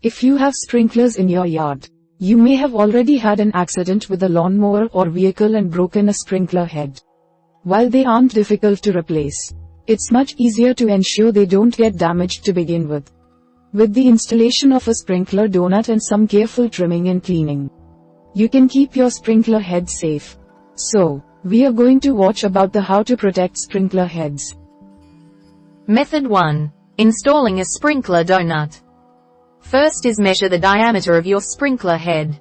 If you have sprinklers in your yard, you may have already had an accident with a lawnmower or vehicle and broken a sprinkler head. While they aren't difficult to replace, it's much easier to ensure they don't get damaged to begin with. With the installation of a sprinkler donut and some careful trimming and cleaning, you can keep your sprinkler head safe. So, we are going to watch about the how to protect sprinkler heads. Method 1. Installing a sprinkler donut. First is measure the diameter of your sprinkler head.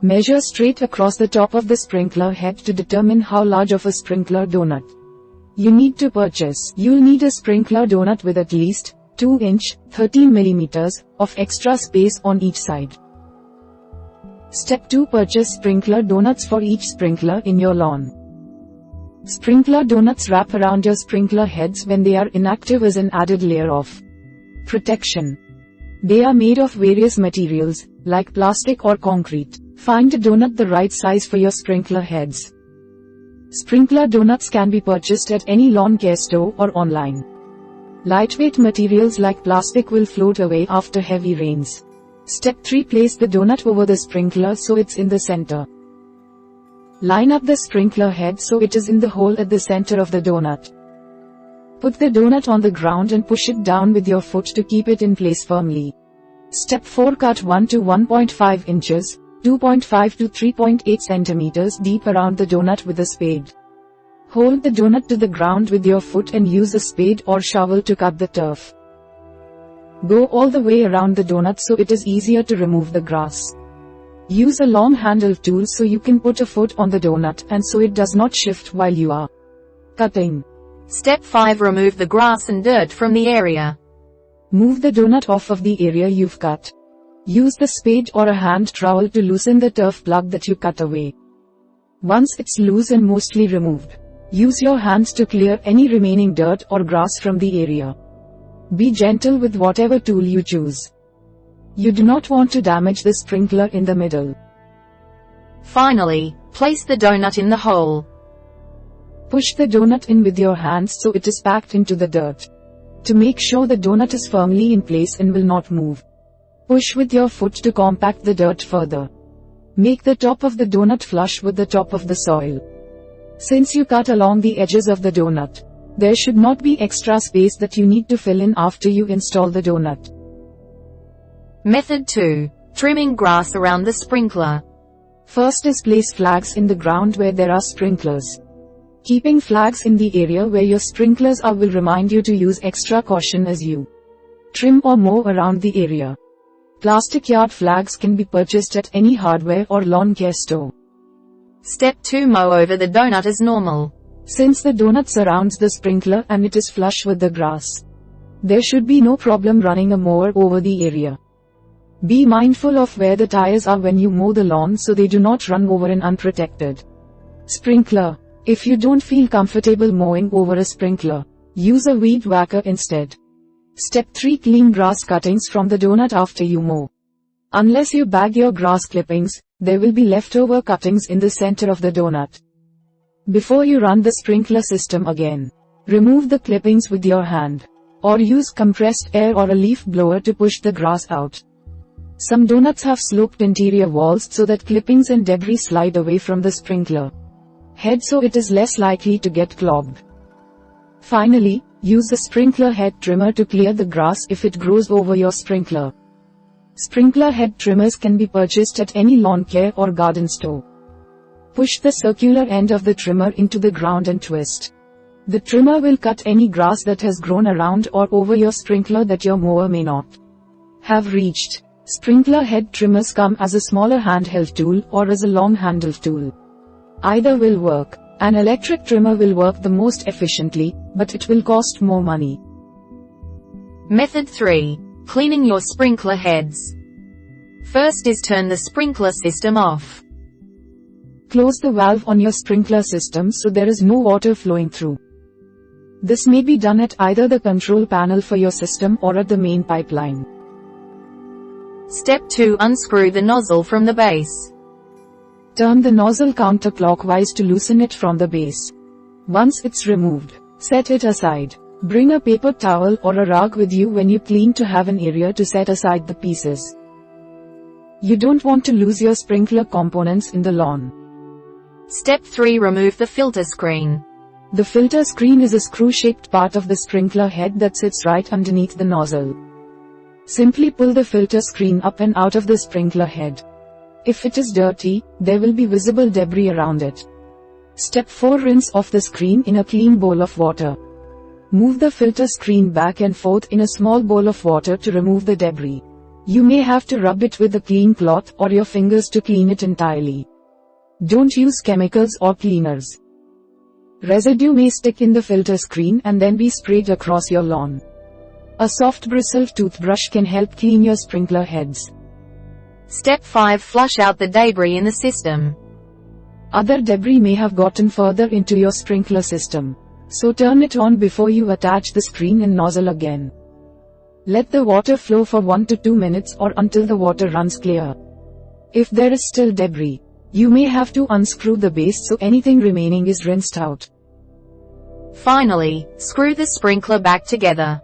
Measure straight across the top of the sprinkler head to determine how large of a sprinkler donut you need to purchase. You'll need a sprinkler donut with at least 2 inch, 13 mm of extra space on each side. Step 2. Purchase sprinkler donuts for each sprinkler in your lawn. Sprinkler donuts wrap around your sprinkler heads when they are inactive as an added layer of protection. They are made of various materials, like plastic or concrete. Find a donut the right size for your sprinkler heads. Sprinkler donuts can be purchased at any lawn care store or online. Lightweight materials like plastic will float away after heavy rains. Step 3. Place the donut over the sprinkler so it's in the center. Line up the sprinkler head so it is in the hole at the center of the donut. Put the donut on the ground and push it down with your foot to keep it in place firmly. Step 4. Cut 1 to 1.5 inches, 2.5 to 3.8 centimeters deep around the donut with a spade. Hold the donut to the ground with your foot and use a spade or shovel to cut the turf. Go all the way around the donut so it is easier to remove the grass. Use a long handled tool so you can put a foot on the donut and so it does not shift while you are cutting. Step 5. Remove the grass and dirt from the area. Move the donut off of the area you've cut. Use the spade or a hand trowel to loosen the turf plug that you cut away. Once it's loose and mostly removed, use your hands to clear any remaining dirt or grass from the area. Be gentle with whatever tool you choose. You do not want to damage the sprinkler in the middle. Finally, place the donut in the hole. Push the donut in with your hands so it is packed into the dirt. To make sure the donut is firmly in place and will not move, push with your foot to compact the dirt further. Make the top of the donut flush with the top of the soil. Since you cut along the edges of the donut, there should not be extra space that you need to fill in after you install the donut. Method 2. Trimming grass around the sprinkler. First is place flags in the ground where there are sprinklers. Keeping flags in the area where your sprinklers are will remind you to use extra caution as you trim or mow around the area. Plastic yard flags can be purchased at any hardware or lawn care store. Step 2. Mow over the donut as normal. Since the donut surrounds the sprinkler and it is flush with the grass, there should be no problem running a mower over the area. Be mindful of where the tires are when you mow the lawn so they do not run over an unprotected sprinkler. If you don't feel comfortable mowing over a sprinkler, use a weed whacker instead. Step 3. Clean grass cuttings from the donut after you mow. Unless you bag your grass clippings, there will be leftover cuttings in the center of the donut. Before you run the sprinkler system again, remove the clippings with your hand, or use compressed air or a leaf blower to push the grass out. Some donuts have sloped interior walls so that clippings and debris slide away from the sprinkler head so it is less likely to get clogged. Finally, use the sprinkler head trimmer to clear the grass if it grows over your sprinkler. Sprinkler head trimmers can be purchased at any lawn care or garden store. Push the circular end of the trimmer into the ground and twist. The trimmer will cut any grass that has grown around or over your sprinkler that your mower may not have reached. Sprinkler head trimmers come as a smaller handheld tool or as a long-handled tool. Either will work. An electric trimmer will work the most efficiently, but it will cost more money. Method 3. Cleaning your sprinkler heads. First is turn the sprinkler system off. Close the valve on your sprinkler system so there is no water flowing through. This may be done at either the control panel for your system or at the main pipeline. Step 2. Unscrew the nozzle from the base. Turn the nozzle counterclockwise to loosen it from the base. Once it's removed, set it aside. Bring a paper towel or a rag with you when you clean to have an area to set aside the pieces. You don't want to lose your sprinkler components in the lawn. Step 3. Remove the filter screen. The filter screen is a screw-shaped part of the sprinkler head that sits right underneath the nozzle. Simply pull the filter screen up and out of the sprinkler head. If it is dirty, there will be visible debris around it. Step 4. Rinse off the screen in a clean bowl of water. Move the filter screen back and forth in a small bowl of water to remove the debris. You may have to rub it with a clean cloth or your fingers to clean it entirely. Don't use chemicals or cleaners. Residue may stick in the filter screen and then be sprayed across your lawn. A soft bristled toothbrush can help clean your sprinkler heads. Step 5. Flush out the debris in the system. Other debris may have gotten further into your sprinkler system, so turn it on before you attach the screen and nozzle again. Let the water flow for 1 to 2 minutes or until the water runs clear. If there is still debris, you may have to unscrew the base so anything remaining is rinsed out. Finally, screw the sprinkler back together.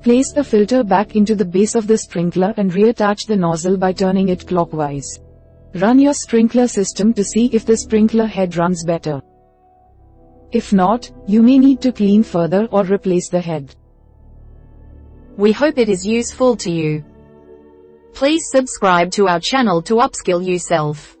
Place the filter back into the base of the sprinkler and reattach the nozzle by turning it clockwise. Run your sprinkler system to see if the sprinkler head runs better. If not, you may need to clean further or replace the head. We hope it is useful to you. Please subscribe to our channel to upskill yourself.